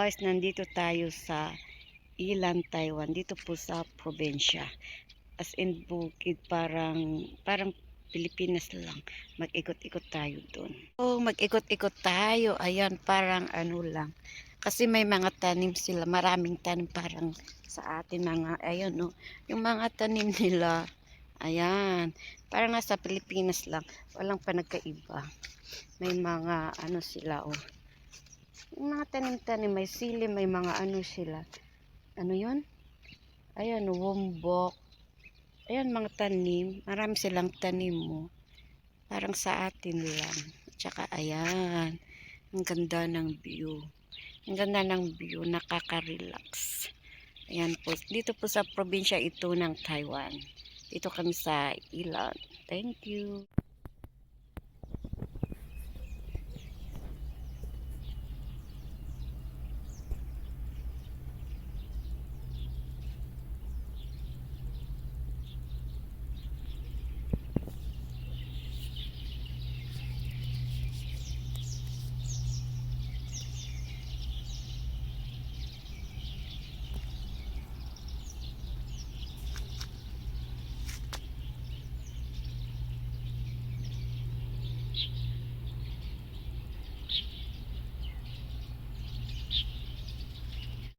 guys, nandito tayo sa Ilan, Taiwan. Dito po sa probinsya. As in bukid, parang Pilipinas lang. Mag-ikot-ikot tayo doon. Oh, mag-ikot-ikot tayo. Ayan, parang ano lang. Kasi may mga tanim sila. Maraming tanim parang sa atin mga, ayun no. Yung mga tanim nila, ayan. Parang nasa Pilipinas lang. Walang panagkaiba. May mga ano sila oh. Yung mga tanim-tanim, may sili, may mga ano sila. Ano yun? Ayan, wombok. Ayan, mga tanim. Marami silang tanim mo. Parang sa atin lang. Tsaka, ayan. Ang ganda ng view. Ang ganda ng view. Nakaka-relax. Ayan po. Dito po sa probinsya ito ng Taiwan. Dito kami sa Ilan. Thank you.